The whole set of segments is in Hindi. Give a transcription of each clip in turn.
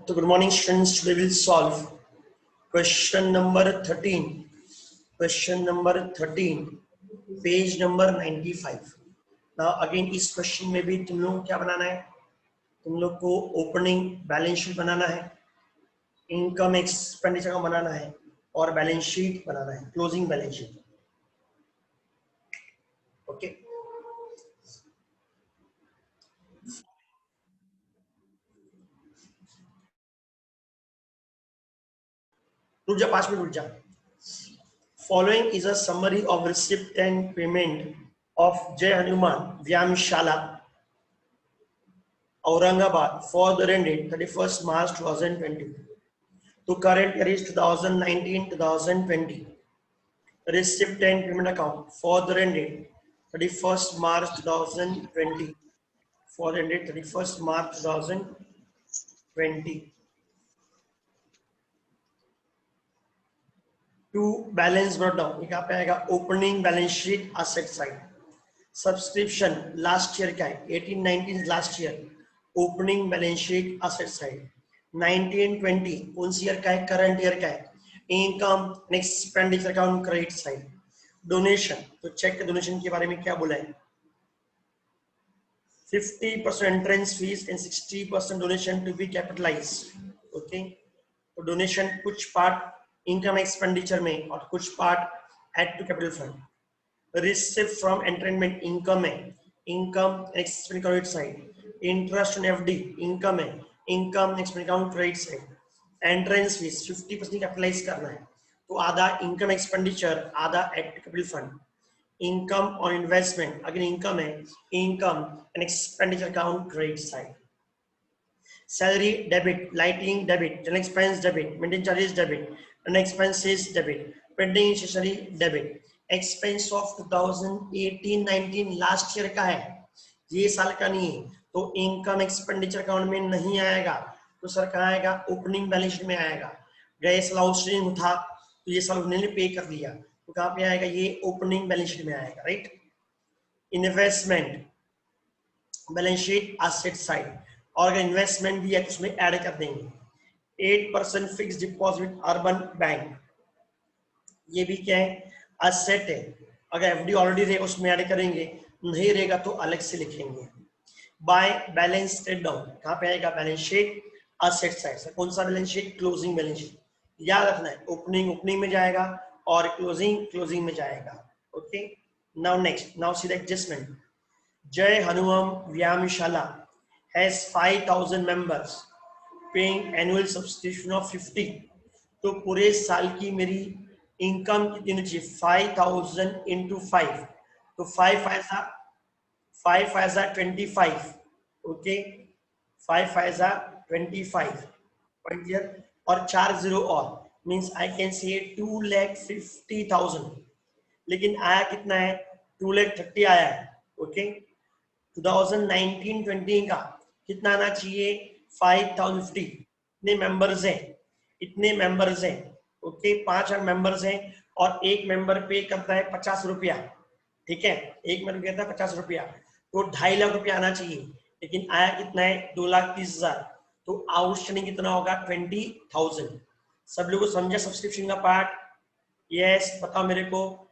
So good morning students, today we'll solve question number 13, page number 95. Now again इस क्वेश्चन में भी तुम लोग क्या बनाना है, तुम लोग को ओपनिंग बैलेंस शीट बनाना है, इनकम एक्सपेंडिचर का बनाना है और बैलेंस शीट बनाना है, क्लोजिंग बैलेंस शीट. ओके रुक जा, 5 मिनट रुक जा. Following is a summary of receipt and payment of Jai Hanuman Vyamshala, Aurangabad for the ended 31st March 2020 to current year is 2019-2020. Receipt and payment account for the ended 31st March 2020 for the ended 31st March 2020. To balance brought down, यहाँ पे आएगा opening balance sheet asset side. Subscription last year क्या है, 18-19 last year, opening balance sheet asset side. 19-20 कौन सी ईयर का है, करंट ईयर का है, income and expenditure account credit side. Donation, तो चेक के डोनेशन के बारे में क्या बोला है, 50% entrance fees and 60% donation to be capitalised. Okay, तो डोनेशन कुछ पार्ट इनकम एक्सपेंडिचर में और कुछ part add to capital fund. Receipt from entertainment income है, income expenditure credit side. Interest on FD income है, income expenditure account credit side. Entrance fees 50% capitalise करना है, तो आधा इनकम एक्सपेंडिचर, आधा add to capital fund. Income on investment again income है, income and expenditure account credit side. Salary debit, lighting debit, general expense debit, maintenance charges debit, and expenses debit, pending stationery debit. Expense of 2018-19 last year का है, ये साल का नहीं है, तो इनकम एक्सपेंडिचर अकाउंट में नहीं आएगा, तो सर कहाँ आएगा, ओपनिंग बैलेंस शीट में आएगा. गए साल आउटस्टैंडिंग था तो ये साल उन्होंने पे कर दिया, तो कहाँ पे आएगा, ये ओपनिंग बैलेंस शीट में आएगा. Right. Investment balance sheet asset side, और अगर इन्वेस्टमेंट भी है तो उसमें ऐड कर देंगे. 8% फिक्स डिपॉजिट अर्बन बैंक, ये भी क्या है, एसेट है. अगर एफडी ऑलरेडी रहेगा उसमें ऐड करेंगे, नहीं रहेगा तो अलग से लिखेंगे. बाय बैलेंस स्टेट डाउन, कहाँ पे आएगा, बैलेंस शीट एसेट साइड से. कौन सा balance sheet, closing balance sheet. याद रखना है, ओपनिंग ओपनिंग में जाएगा और क्लोजिंग क्लोजिंग में जाएगा. Okay, now next, now see the adjustment. Jai Hanuman Vyamshala has 5,000 members paying annual subscription of 50. तो पूरे साल की मेरी इनकम कितनी होनी चाहिए, 5,000 into 5, तो 5 as a 25. Okay, 5 as a 25 point clear, और 4 0 और मीन्स आई कैन से 2,50,000. लेकिन आया कितना है, 2,30,000 आया है. ओके, 2019-20 का कितना आना चाहिए, 5,050. इतने मेंबर्स हैं. ओके, 5 मेंबर्स हैं और एक मेंबर पे करता है 50 रुपया. ठीक है, एक मेंबर कहता है 50 रुपया, तो 2.5 लाख रुपया आना चाहिए, लेकिन आया कितना है, 2,30,000. तो आउटस्टैंडिंग कितना होगा, 20,000. सब लोगों को समझा सब्सक्रिप्शन का पार्ट? यस, बताओ मेरे को.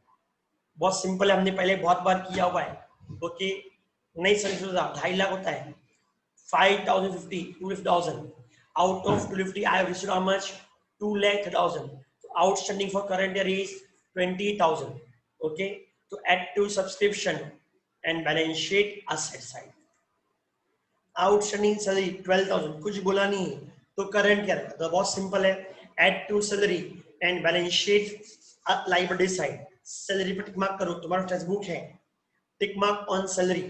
बहुत सिंपल है, हमने पहले बहुत बार किया हुआ है. ओके, नहीं समझ, 2.5 लाख होता है, 5,050, 2,50,000. Out of 250, I have received how much, 2,30,000. So outstanding for current year is 20,000. Okay, to add to subscription and balance sheet asset side. Outstanding salary 12,000, कुछ बोला नहीं है, तो current क्या है, तो बहुत सिंपल है. Add to salary and balance sheet liability side. Salary पर टिक मार्क करो, तुम्हारा टेक्स्ट बुक है. Tick mark on salary,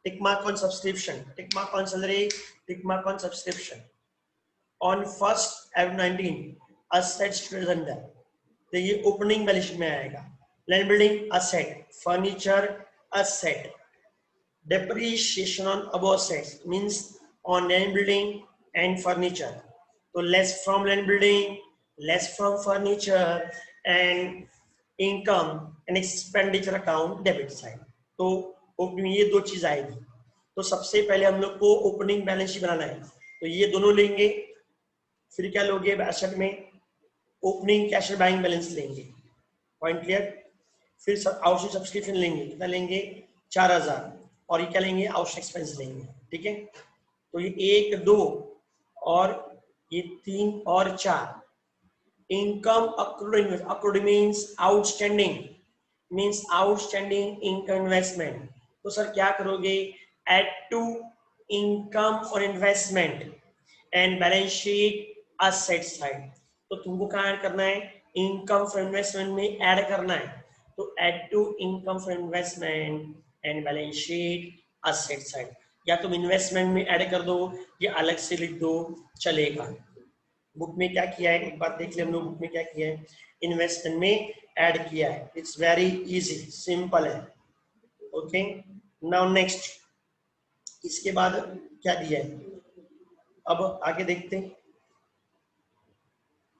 tick mark on subscription, tick mark on salary, tick mark on subscription. On 1st F19 assets under, तो ये ओपनिंग बैलेंस शीट में आएगा. Land building asset, furniture asset. Depreciation on above assets means on land building and furniture, तो less from land building, less from furniture, and income and expenditure account debit side. तो ओपनिंग ये दो चीज आएगी. तो सबसे पहले हम लोग को ओपनिंग बैलेंस शीट बनाना है, तो ये दोनों लेंगे. फिर क्या लोगे एसेट में, ओपनिंग कैश और बैंक बैलेंस लेंगे, पॉइंट क्लियर। फिर आउटस्टैंडिंग सब्सक्रिप्शन लेंगे, कितना लेंगे 4000, और ये क्या लेंगे आउटस्टैंडिंग एक्सपेंस लेंगे, ठीक है। तो ये 1 2 और ये 3 और 4, income accrued means outstanding income investment। तो सर क्या करोगे, add to income और investment and balance sheet asset side। तो तुमको कहाँ ऐड करना है, income for investment में ऐड करना है, तो add to income for investment and balance sheet asset side, या तुम इन्वेस्टमेंट में ऐड कर दो या अलग से लिख दो चलेगा। बुक में क्या किया है एक बात देख ले, हम लोग बुक में क्या किया है, इन्वेस्टमेंट में ऐड किया है। इट्स वेरी इजी, सिंपल है। ओके, नाउ नेक्स्ट, इसके बाद क्या दिया है, अब आगे देखते हैं।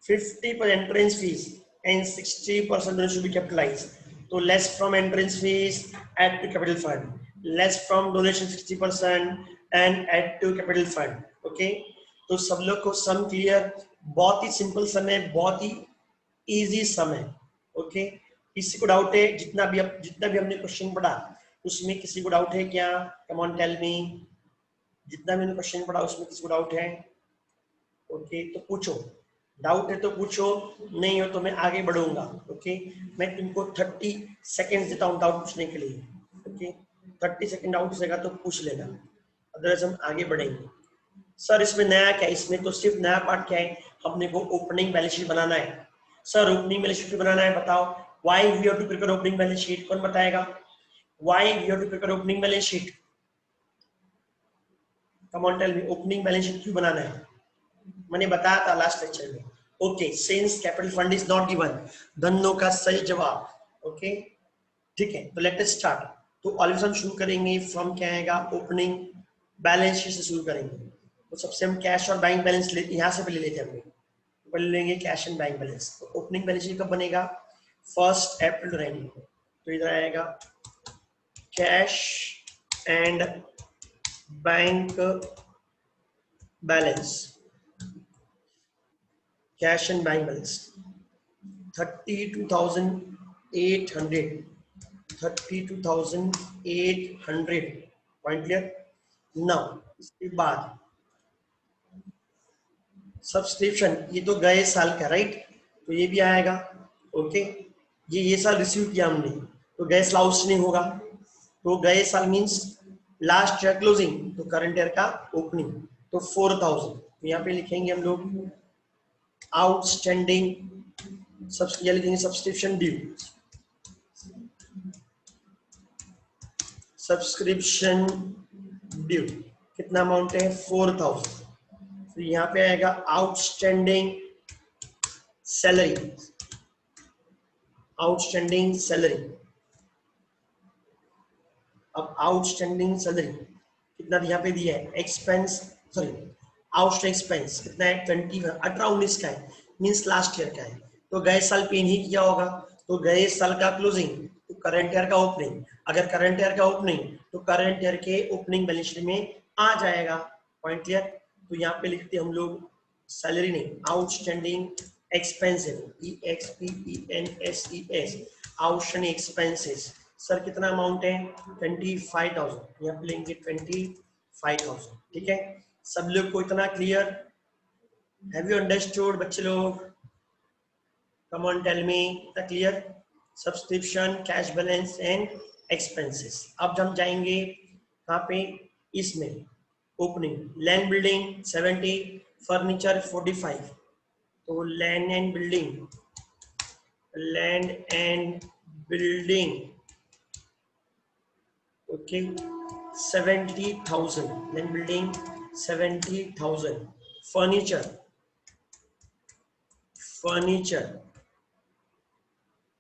50% entrance fees and 60% should be capitalized। तो less from entrance fees add to capital fund, less from donation 60% and add to capital fund. Okay, तो सब लोग को सम क्लियर, बहुत ही सिंपल सम है, बहुत ही इजी सम है। ओके, किसी को डाउट है, जितना भी हमने क्वेश्चन पढ़ा उसमें किसी को डाउट है क्या, कम ऑन टेल मी, जितना भी हमने क्वेश्चन पढ़ा उसमें किसी को डाउट है? ओके, तो पूछो, डाउट है तो पूछो, नहीं हो तो मैं आगे बढ़ूंगा। ओके, मैं तुमको 30 सेकेंड देता हूँ डाउट पूछने के लिए। ओके, 30 सेकेंड डाउट पूछेगा तो पूछ लेना, अदरवाइज हम आगे बढ़ेंगे। सर इसमें नया क्या है, इसमें तो सिर्फ नया पार्ट क्या है, अपने को ओपनिंग बैलेंस शीट बनाना है। सर ओपनिंग बैलेंस शीट बनाना है, बताओ why we have to prepare opening balance sheet, कौन बताएगा why we have to prepare opening balance sheet? Come on tell me, opening balance sheet क्यों बनाना है, मैंने बताया था लास्ट लेक्चर में। Okay, since capital fund is not given, Dhanno का सही जवाब। ओके, ठीक है, तो लेट अस स्टार्ट। तो ऑलवेज हम शुरू करेंगे फ्रॉम क्या आएगा, ओपनिंग बैलेंस शीट से शुरू करेंगे। तो सबसे हम कैश और बैंक बैलेंस ले, यहाँ से पहले लेते हैं, हम पहले लेंगे कैश एंड बैंक बैलेंस। तो ओपनिंग बैलेंस शीट कब बनेगा, 1 अप्रैल रहेंगे। तो इधर आएगा cash and bank balance, cash and bank balance 32,800, 32,800, point clear. Now इसके बाद सब्सक्रिप्शन, ये तो गए साल का राइट, तो ये भी आएगा। ओके, ये साल रिसीव किया हमने, तो गए साल आउटस्टैंडिंग होगा, तो गए साल मींस लास्ट ईयर क्लोजिंग, तो करंट ईयर का ओपनिंग, तो 4,000। तो यहाँ पे लिखेंगे हम लोग आउटस्टैंडिंग लिखेंगे सब्सक्रिप्शन ड्यू, सब्सक्रिप्शन ड्यू कितना अमाउंट है 4,000। तो यहाँ पे आएगा आउटस्टैंडिंग सैलरी, आउटस्टैंडिंग सैलरी। अब आउटस्टैंडिंग सैलरी कितना यहाँ पे दिया है, एक्सपेंस सॉरी आउटस्टैंडिंग एक्सपेंस कितना है 18-19 का है, मींस लास्ट ईयर का है, तो गए साल पे नहीं किया होगा, तो गए साल का क्लोजिंग तो करंट ईयर का ओपनिंग, अगर करंट ईयर का ओपनिंग तो करंट ईयर के ओपनिंग बैलेंस शीट में आ जाएगा, पॉइंट क्लियर। तो यहाँ पे लिखते हम लोग सैलरी नहीं, outstanding expenses, EXPENSES, outstanding expenses. Sir कितना अमाउंट है 25,000, यहाँ पे लेंगे 25,000, ठीक है। सब लोग को इतना क्लियर, हैव यू अंडरस्टूड बच्चे लोग, कम ऑन टेल मी, इतना clear, subscription cash balance and expenses. अब हम जाएंगे कहाँ पे, इसमें ओपनिंग लैंड बिल्डिंग 70, फर्नीचर 45, तो land and building, land and building okay 70,000, land building 70,000, furniture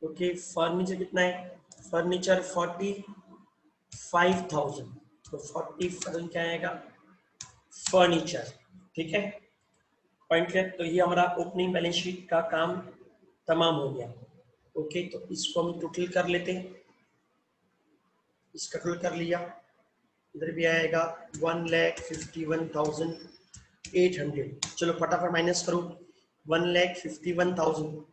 okay furniture कितना है, फर्नीचर 45,000, तो 40,000 क्या आएगा फर्नीचर, ठीक है, पॉइंट है। तो ये हमारा ओपनिंग बैलेंस शीट का काम तमाम हो गया। ओके, तो इसको हम टोटल कर लेते हैं, इसका टोटल कर लिया, इधर भी आएगा 1,51,000 800। चलो फटाफट माइनस करो। 1,51,000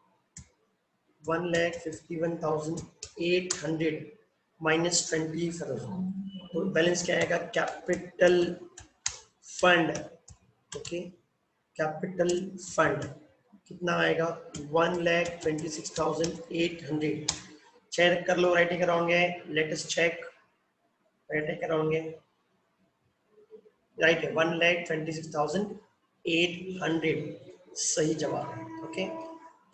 1,51,800 माइनस 20,000, तो बैलेंस क्या आएगा? Capital fund. Okay, capital fund कितना आएगा? 1,26,800। चेक कर लो, राइटिंग रॉन्ग है, लेटेस्ट चेक, राइटिंग रॉन्ग है, राइट है, 1,26,800 सही जवाब है। ओके,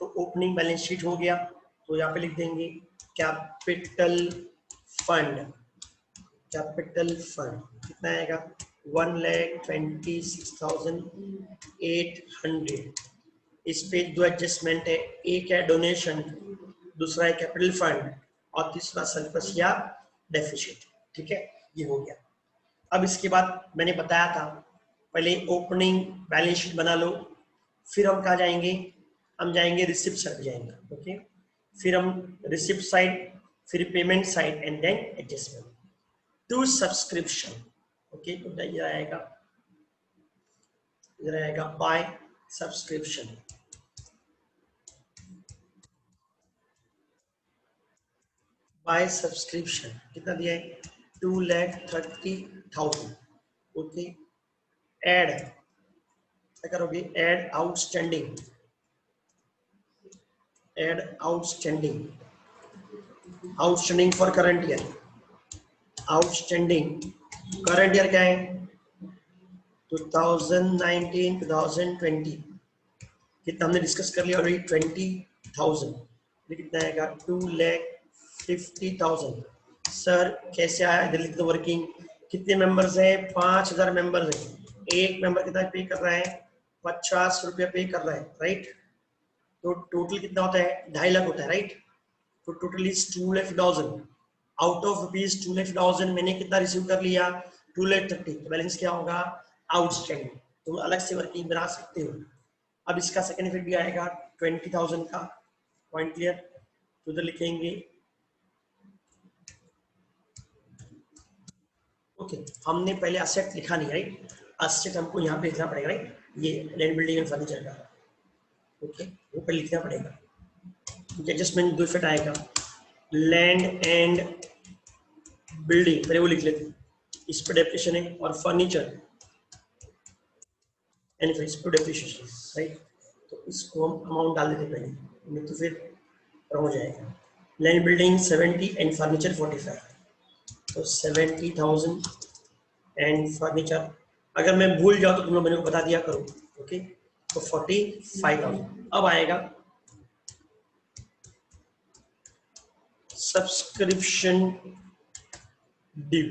तो ओपनिंग बैलेंस शीट हो गया, तो यहाँ पे लिख देंगे कैपिटल फंड। कैपिटल फंड कितना आएगा? 1,26,800। इस पे दो एडजस्टमेंट है, एक है डोनेशन, दूसरा है कैपिटल फंड, और तीसरा सरप्लस या डेफिसिट। ठीक है, ये हो गया। अब इसके बाद मैंने बताया था, पहले ओपनिंग बैलेंस शीट बना लो, फिर हम कहाँ जाएंगे? हम जाएंगे रिसिप्ट साइड जाएंगे। ओके, फिर हम रिसिप्ट साइड, फिर payment side, and then adjustment to subscription. Okay, तो इधर आएगा बाय सब्सक्रिप्शन। बाय सब्सक्रिप्शन कितना दिया है? 2,30,000। ओके, एड क्या करोगे? Add outstanding, add outstanding, outstanding for current year. Outstanding current year क्या है? 2019-2020 कितना हमने डिस्कस कर लिया ऑलरेडी, 20,000। ये कितना आएगा? 2,50,000। सर कैसे आया? इधर लिख दो वर्किंग। कितने मेंबर्स हैं? 5,000 मेंबर्स हैं। एक मेंबर कितना पे कर रहा है? 50 रुपया पे कर रहा है, राइट? तो टोटल कितना होता है? 2.5 लाख होता है, राइट? तो total is 2,00,000। Out of rupees 2,00,000 मैंने कितना रिसीव कर लिया? 2,30,000। तो बैलेंस क्या होगा? आउटस्टैंडिंग। तुम अलग से वर्किंग बना सकते हो। अब इसका सेकेंड इफेक्ट भी आएगा 20,000 का। Point clear? तो उधर लिखेंगे ओके, हमने पहले असेट लिखा नहीं, राइट? असेट हमको यहाँ पे लिखना पड़ेगा, राइट? ये लैंड बिल्डिंग एंड फर्नीचर का। ओके, वो पे लिखना पड़ेगा। एडजस्टमेंट दो इफेक्ट आएगा, लैंड एंड बिल्डिंग पहले वो लिख लेते हैं, इस पर डेप्रिसिएशन है, और फर्नीचर एंड इस पर डेप्रिसिएशन, राइट? तो इसको हम अमाउंट डाल देते पहले, नहीं तो फिर हो जाएगा। लैंड बिल्डिंग 70 एंड फर्नीचर 45, तो 70,000 एंड फर्नीचर। अगर मैं भूल जाऊँ तो तुम लोग मेरे को बता दिया करो। ओके, तो 45,000। अब आएगा सब्सक्रिप्शन ड्यू।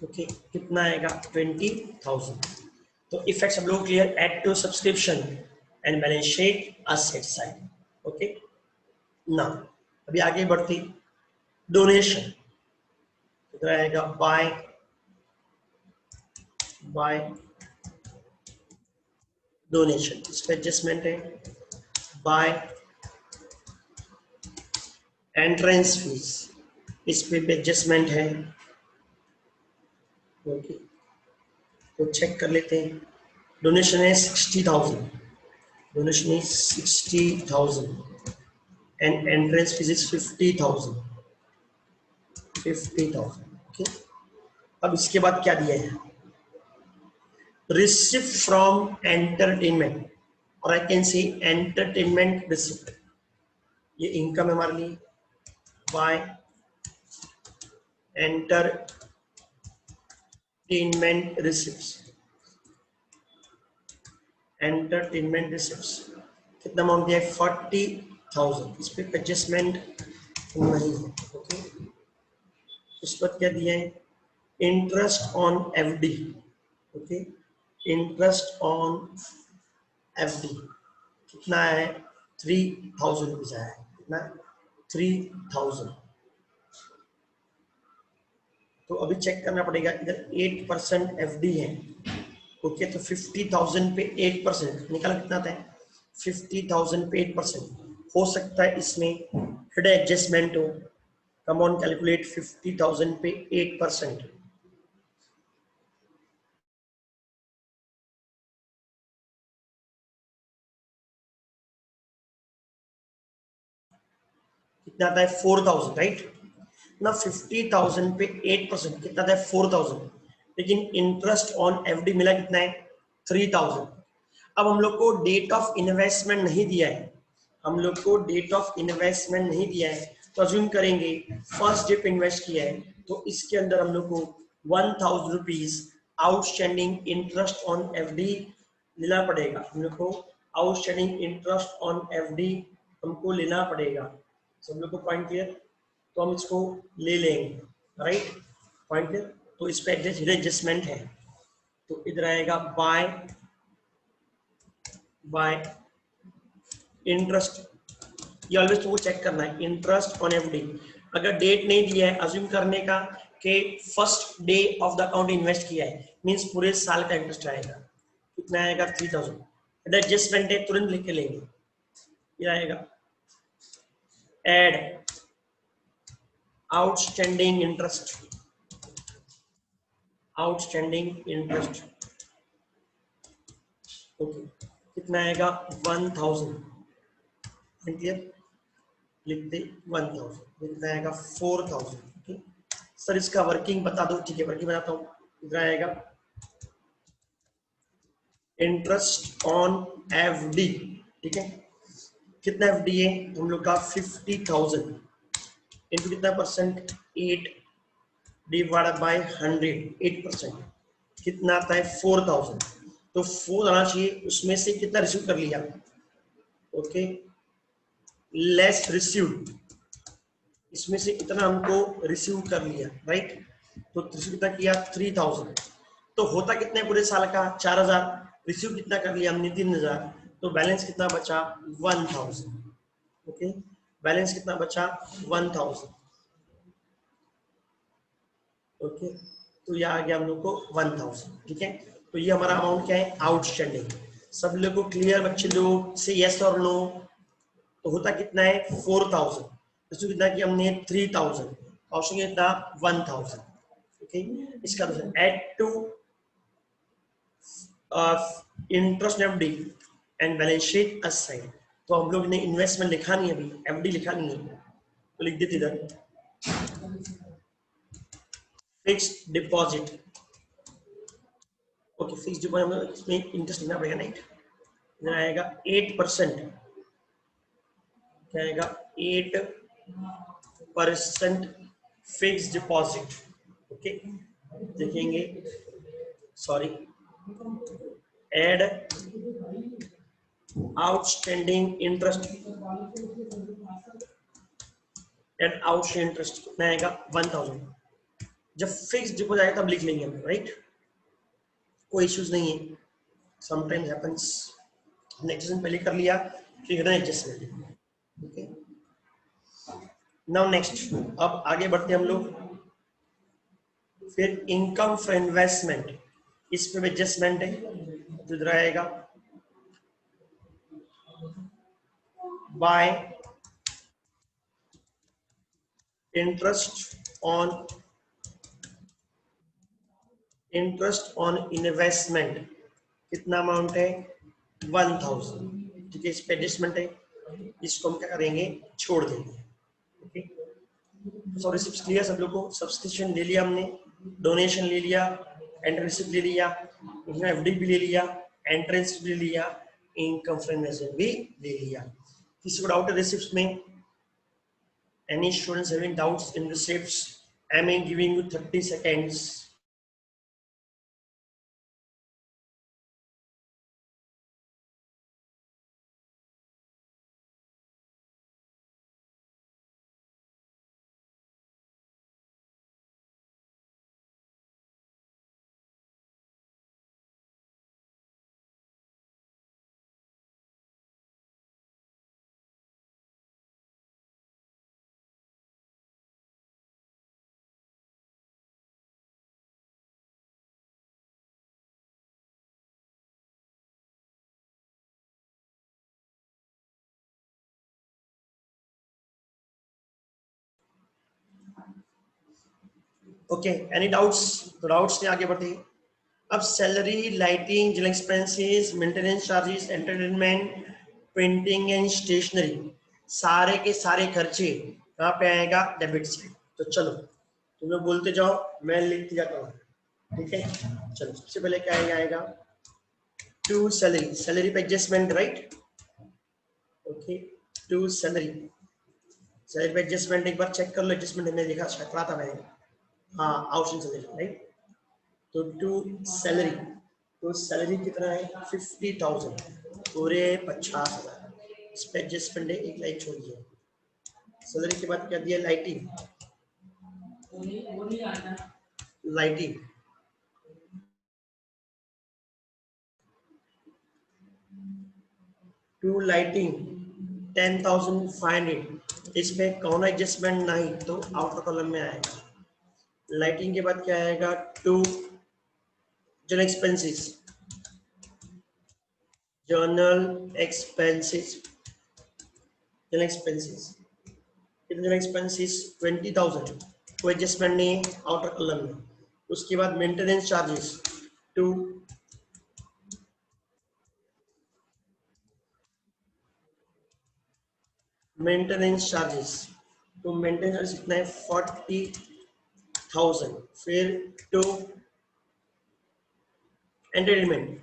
ओके, कितना आएगा? 20,000। तो इफेक्ट सब लोग clear? Add to subscription and balance sheet asset side. Okay, ना अभी आगे बढ़ती डोनेशन कितना आएगा? बाय डोनेशन, इस पर एडजस्टमेंट है, बाय एंट्रेंस फीस, इस पे एडजस्टमेंट है। ओके, तो चेक कर लेते हैं। डोनेशन है 60,000, donation is 60,000 and entrance fees is 50,000। 50,000। Okay, अब इसके बाद क्या दिया है? रिसिप्ट फ्रॉम एंटरटेनमेंट, और I can see entertainment receipt, ये इनकम है हमारे लिए। By entertainment receipts, entertainment receipts कितना अमाउंट दिया है? 40,000। इस पे एडजस्टमेंट नहीं है। ओके, इस पर क्या दिया है? Interest on FD. Okay, interest on FD कितना है? 3,000 रुपीज आया है। कितना? 3,000। तो अभी चेक करना पड़ेगा, इधर 8% एफडी है। ओके, तो 50,000 पे 8% निकाला कितना आता है? 50,000 पे 8% हो सकता है इसमें हिडन एडजस्टमेंट हो। कम ऑन कैलकुलेट 50,000 पे 8%। कितना आता है 4000, राइट ना। 50,000 पे 8% कितना आता है 4000, लेकिन इंटरेस्ट ऑन एफडी मिला कितना है 3000। अब हम लोग को डेट ऑफ इन्वेस्टमेंट नहीं दिया है, हम लोग को डेट ऑफ इन्वेस्टमेंट नहीं दिया है, तो अज्यूम करेंगे फर्स्ट डे पे इन्वेस्ट किया है, तो इसके अंदर हम लोग को 1000 rupees outstanding interest on FD लेना पड़ेगा। हम लोग को आउटस्टैंडिंग इंटरेस्ट ऑन एफडी हमको लेना पड़ेगा। सब लोग को पॉइंट क्लियर, तो हम इसको ले लेंगे, राइट पॉइंट क्लियर। तो इस पे एडजस्टमेंट है, तो इधर आएगा बाय इंटरेस्ट। ये ऑलवेज तुमको चेक करना है इंटरेस्ट ऑन एफडी। अगर डेट नहीं दिया है अज्यूम करने का कि first day of the account invest किया है, मींस पूरे साल का इंटरेस्ट आएगा, कितना आएगा 3000। एडजस्टमेंट है तुरंत लिख के लेंगे, ये आएगा add outstanding interest, outstanding interest okay, कितना आएगा 1000, क्लियर लिख दे 1000, कितना आएगा 4000। ओके सर इसका वर्किंग बता दो, ठीक है वर्किंग बताता हूँ। इधर आएगा इंटरेस्ट ऑन एफडी, ठीक है कितना एफडी है हम लोग का 50,000 इंटू कितना परसेंट 8 डिवाइडेड बाय 100, 8% कितना आता है 4000। तो 4 आना चाहिए, उसमें से कितना रिसीव कर लिया, ओके लेस रिसीव्ड, इसमें से इतना हमको रिसीव कर लिया, राइट। तो रिसीव कितना किया 3000, तो होता कितने पूरे साल का 4000, रिसीव कितना कर लिया हमने 3000, तो बैलेंस कितना बचा 1000। ओके बैलेंस कितना बचा 1000। ओके तो ये आ गया हम लोग को 1000, ठीक है। तो ये हमारा अमाउंट क्या है आउटस्टैंडिंग। सब लोग को क्लियर बच्चे लोग से यस और नो। तो होता कितना है 4000, इसमें कितना किया हमने 3000, ऑप्शन कितना 1000। ओके इसका add to interest FD and balance sheet assign. तो हम लोग ने इन्वेस्टमेंट लिखा नहीं अभी, एफडी लिखा नहीं है, तो लिख देते इधर fixed deposit. Okay fixed deposit इसमें इंटरेस्ट लिखना पड़ेगा, नहीं इधर आएगा 8%, क्या आएगा 8% फिक्स्ड डिपॉजिट। ओके देखेंगे sorry add outstanding interest, add outstanding interest कितना आएगा 1000। जब फिक्स्ड डिपॉजिट आएगा तब लिख लेंगे हम, राइट कोई इश्यूज नहीं है, समटाइम्स हैपेंस। हमने एडजस्टमेंट पहले कर लिया, फिर एडजस्टमेंट। ओके नाउ नेक्स्ट, अब आगे बढ़ते हम लोग। फिर इनकम फॉर इन्वेस्टमेंट, इस पे एडजस्टमेंट है, तो इधर आएगा बाय इंटरेस्ट ऑन इन्वेस्टमेंट, कितना अमाउंट है 1000, ठीक है इस पे एडजस्टमेंट है, इसको हम क्या करेंगे छोड़ देंगे। ओके सॉरी रिसिप्ट क्लियर सब लोग को, सब्सक्रिप्शन ले लिया हमने, डोनेशन ले लिया, एंट्री रिसिप्ट ले लिया, एफडी भी ले लिया, एंट्रेंस भी ले लिया, इनकम फ्रॉम इन्वेस्टमेंट भी ले लिया। किसी को डाउट है रिसिप्ट में? Any students having doubts in receipts? I am giving you 30 seconds. Okay, any doubts? तो डाउट्स ने आगे बढ़ते हैं। अब salary, lighting, general expenses, maintenance charges, entertainment, printing and stationery, सारे के सारे खर्चे कहाँ पे आएगा, डेबिट साइड। तो चलो तुम्हें बोलते जाओ, मैं लिखते जाता हूँ, ठीक है। चलो सबसे पहले क्या आएगा, टू सैलरी, सैलरी पे adjustment, right, okay. To salary, salary पे एडजस्टमेंट एक बार चेक कर लो, एडजस्टमेंट हमने देखा शायद पढ़ा था मैंने, हाँ आउटस्टैंडिंग सैलरी, राइट। तो टू सैलरी, तो सैलरी कितना है 50,000, पूरे 50,000, इस पे एडजस्टमेंट है, एक लाइन छोड़ दिया। सैलरी के बाद क्या दिया, लाइटिंग, लाइटिंग टू लाइटिंग 10,500, इसमें कौन एडजस्टमेंट नहीं तो आउटर कॉलम में आएगा। लाइटिंग के बाद क्या आएगा, to general expenses, journal expenses, general expenses, general expenses 20,000, कोई एडजस्टमेंट नहीं है आउटर कॉलम में। उसके बाद maintenance charges, to maintenance charges, तो मेंटेनेंस चार्जेस कितना है 40,000। फिर to entertainment,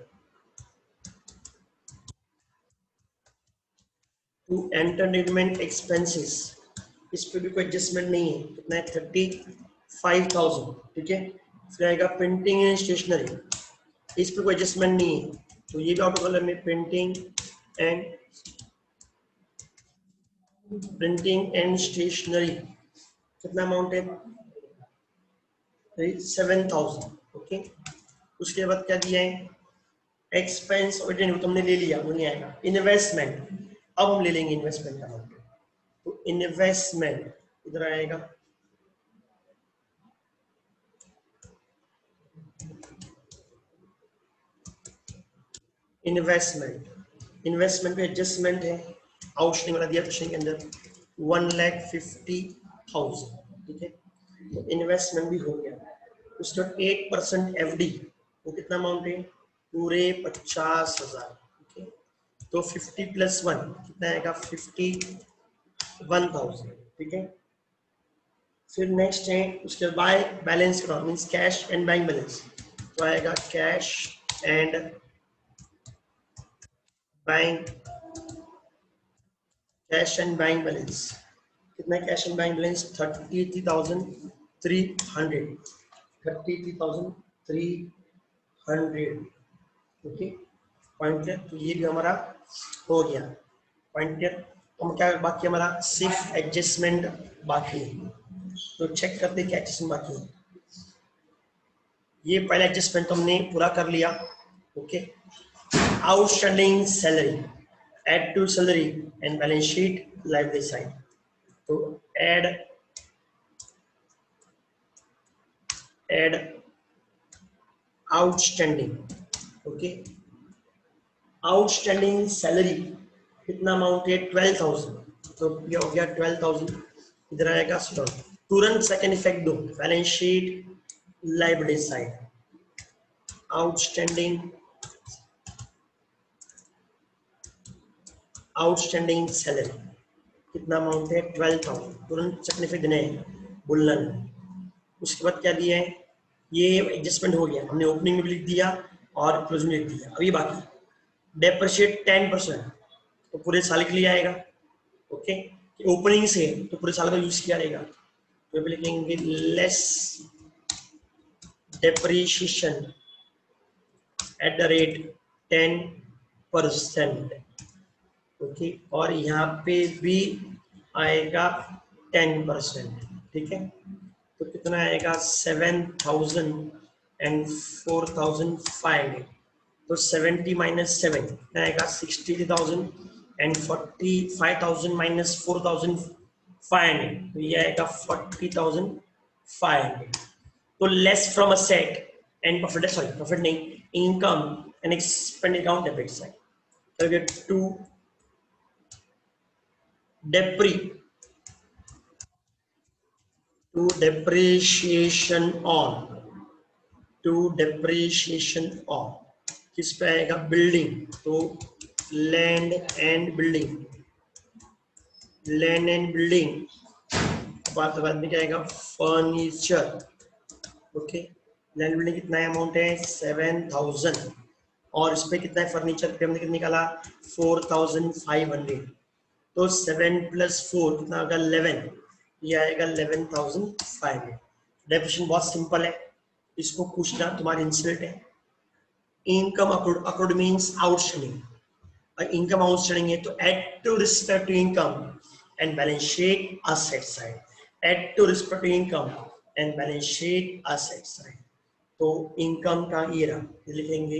to entertainment expenses, इस पे भी कोई एडजस्टमेंट नहीं है, कितना है 35,000, ठीक है। फिर आएगा प्रिंटिंग एंड स्टेशनरी, इस पे कोई एडजस्टमेंट नहीं है, तो ये भी आउट कॉलम में प्रिंटिंग एंड स्टेशनरी, कितना अमाउंट है 7,000, ओके। उसके बाद क्या दिया है, एक्सपेंस और तुमने ले लिया, वो नहीं आएगा। इन्वेस्टमेंट, अब हम ले लेंगे इन्वेस्टमेंट का अमाउंट, तो इन्वेस्टमेंट इधर आएगा, इन्वेस्टमेंट पे एडजस्टमेंट है, आउटस्टैंडिंग वाला दिया क्वेश्चन के अंदर 1,50,000, ठीक है। तो इन्वेस्टमेंट भी हो गया। उसका 8% एफडी, वो कितना अमाउंट है, पूरे 50,000, ठीक है। तो 50 + 1 कितना आएगा, 51,000, ठीक है। फिर नेक्स्ट है उसके बाद बैलेंस करो, means cash and bank balance, तो आएगा bank cash and bank balance, कितना cash and bank balance 33,300, 33,300, okay. Point है, तो ये भी हमारा हो गया पॉइंट है। तो क्या बाकी हमारा सिर्फ एडजस्टमेंट बाकी है, तो चेक करते क्या एडजस्टमेंट बाकी है। ये पहला एडजस्टमेंट तो हमने पूरा कर लिया, okay. Outstanding salary, add to salary and balance sheet liability side, तो add outstanding, okay. Outstanding salary कितना अमाउंट है 12,000, तो ये हो गया 12,000, इधर आएगा स्टॉक। तुरंत सेकंड इफेक्ट दो, balance sheet liability side, outstanding salary कितना अमाउंट है 12,000, तुरंत सेकंड इफेक्ट देने बुल्लन। उसके बाद क्या दिया है, ये एडजस्टमेंट हो गया, हमने ओपनिंग में भी लिख दिया और क्लोजिंग में लिख दिया। अभी बाकी डेप्रिशिएट 10%, तो पूरे साल के लिए आएगा, ओके। ओपनिंग से तो पूरे साल का यूज किया रहेगा, तो लिखेंगे less depreciation at the rate 10%, okay. और यहाँ पे भी आएगा 10%, ठीक है। तो कितना आएगा 7,000 एंड 4,500, तो 70 - 7 कितना आएगा 63,000 एंड 45,000 - 4,500, तो ये आएगा 40,500। तो less from asset and profit, sorry profit नहीं, income and expend account debit side, तो to depre to depreciation on किस पे आएगा, बिल्डिंग, तो land and building, land and building, बाद में क्या आएगा फर्नीचर। ओके, लैंड बिल्डिंग कितना अमाउंट है 7000, और इस पे कितना है फर्नीचर पे हमने कितना निकाला 4500। तो 7 + 4 कितना होगा 11, ये आएगा 11500। डेफिनेशन बहुत सिंपल है, इसको पूछना तुम्हारी इंसल्ट है। इनकम अक्रूड मींस आउटस्टैंडिंग, और इनकम आउटस्टैंडिंग है तो add to respect to income and balance sheet asset side, add to respect to income and balance sheet asset side. तो इनकम का ये रहा, लिखेंगे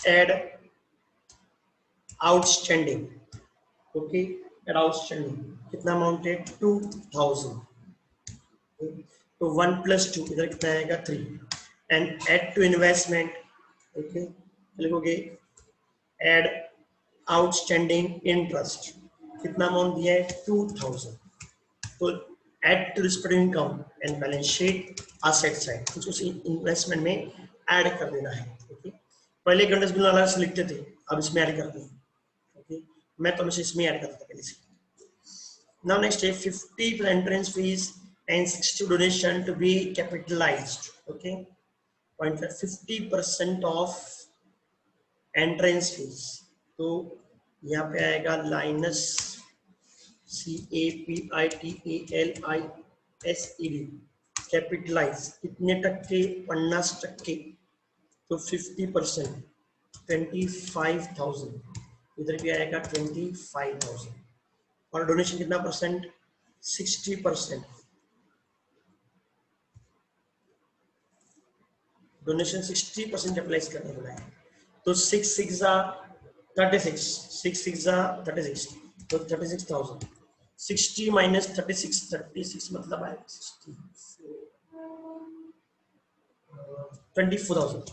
add outstanding. Okay, add outstanding कितना अमाउंट है 2000, तो 1 + 2 इधर कितना आएगा 3, and add to investment. Okay, लिखोगे एड आउटस्टैंडिंग इंटरेस्ट, कितना अमाउंट दिया है 2000, तो add to respect income and balance sheet asset side, कुछ उस इन्वेस्टमेंट में ऐड कर देना है। ओके, पहले कंडस बिल अलग से लिखते थे, अब इसमें ऐड करते हैं। ओके, मैं तो हमेशा इसमें ऐड करता था पहले से। नाउ नेक्स्ट है 50 for entrance fees and 60 donation to be capitalized. Okay, point 50% of entrance fees, तो यहाँ पे आएगा लाइनस CAPITALISED, कैपिटलाइज कितने टक्के 50%, तो 50% 25,000, इधर भी आएगा 25,000, और डोनेशन कितना परसेंट 60%, डोनेशन 60% कैपिटलाइज करने बोला है। तो 6 6 36, 6 6 36, तो 36,000, 60 - 36, 36 मतलब आएगा 24,000,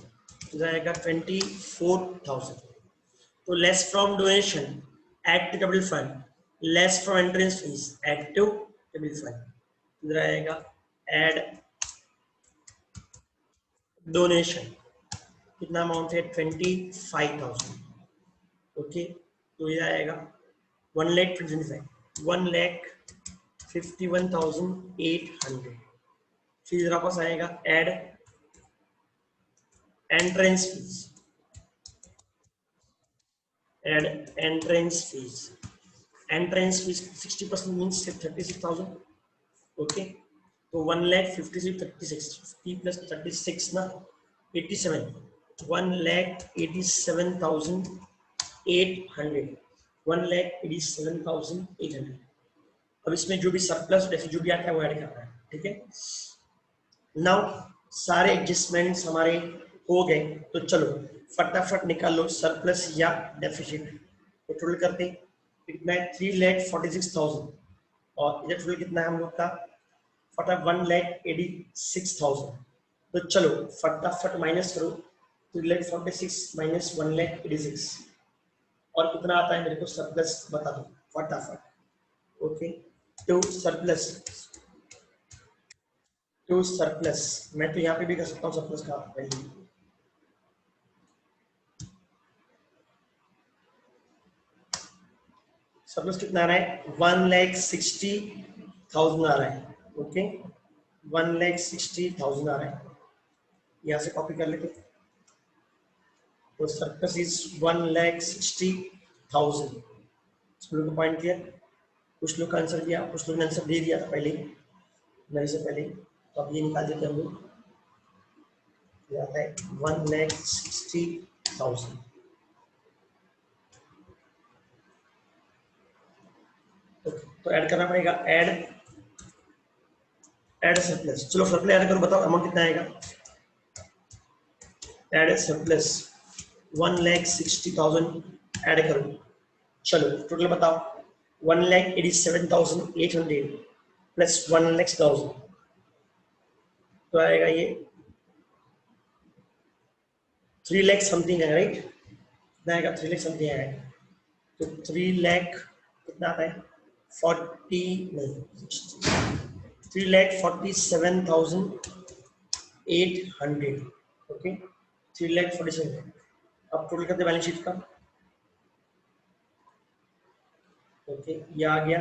इधर आएगा 24,000। तो less from donation add to capital fund, less from entrance fees add to capital fund, इधर आएगा एड डोनेशन, कितना अमाउंट है 25,000। ओके, तो ये आएगा 1,51,800। फिर इधर वापस आएगा Ed entrance fees, Ed entrance fees, entrance fees 60% means 36,000। Okay, तो 1,56,36, 50 + 36 ना 87, 1,87,800, 1,87,800। अब इसमें जो भी सरप्लस जो भी आता है वो ऐड करना है। ठीक है, नाउ सारे एडजस्टमेंट्स हमारे हो गए, तो चलो फटाफट निकाल लो सरप्लस या डेफिसिट। तो टोटल करते कितना है 3,46,000, और इधर टोटल कितना है हम लोग का फटाफट 1,86,000। तो चलो फटाफट माइनस करो, 3,46 - 1,86, और कितना आता है मेरे को सरप्लस बता दो फटाफट। ओके, तो सरप्लस मैं तो यहाँ पे भी कर सकता हूँ सरप्लस का वैल्यू। सरप्लस कितना आ रहा है 1,60,000 आ रहा है। ओके, 1,60,000 आ रहा है, यहाँ से कॉपी कर लेते। तो सरप्लस इज 1,60,000। कुछ लोगों को पॉइंट क्लियर, कुछ लोग का आंसर दिया, कुछ लोग ने आंसर दे दिया था पहले मेरे से पहले, तो अब ये निकाल देते हम लोग, आता है 1,60,000। तो ऐड करना पड़ेगा, ऐड सरप्लस। चलो सरप्लस ऐड करो, बताओ अमाउंट कितना आएगा। ऐड सरप्लस 1,60,000 ऐड करो, चलो टोटल बताओ 1,87,800 प्लस 1,00,000, तो आएगा ये 3 लाख समथिंग है, राइट। कितना आएगा 3 लाख समथिंग आएगा, तो 3 लाख कितना आता है 3,47,800। ओके, 3,47,000। अब टोटल करते बैलेंस शीट का, तो ओके, ये आ गया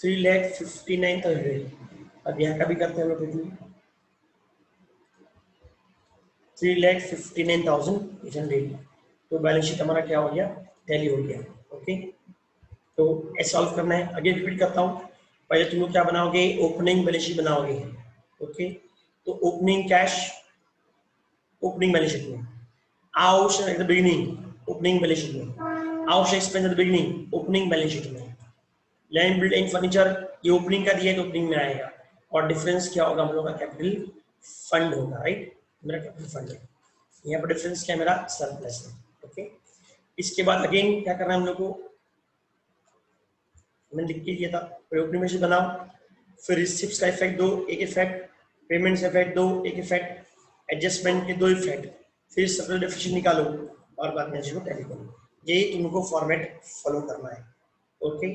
3,59,000। अब यहाँ का भी करते हैं हम लोग, 3,59,800। तो बैलेंस शीट हमारा क्या हो गया, टैली हो गया। ओके, तो ऐसे सॉल्व करना है। अगेन रिपीट करता हूँ, पहले तुम लोग क्या बनाओगे, ओपनिंग बैलेंस शीट बनाओगे। ओके, तो opening cash, opening balance sheet में out at the beginning, opening balance sheet में out expense at the beginning, opening balance sheet में लैंड बिल्ड एंड फर्नीचर, ये ओपनिंग का दिया है तो ओपनिंग में आएगा, और डिफरेंस क्या होगा, हम लोग का कैपिटल फंड होगा, राइट, मेरा कैपिटल फंड है। यहाँ पर डिफरेंस क्या है, मेरा सरप्लस है। ओके, इसके बाद अगेन क्या करना है हम लोग को, मैंने लिख के दिया था, ओपनिंग में से बनाओ, फिर रिसिप्ट्स का इफेक्ट दो, एक इफेक्ट, पेमेंट्स इफेक्ट दो, एक इफेक्ट, एडजस्टमेंट के दो इफेक्ट, फिर सरप्लस डेफिसिट निकालो और बाद में इसको टैली करो। यही तुमको फॉर्मेट फॉलो करना है। ओके,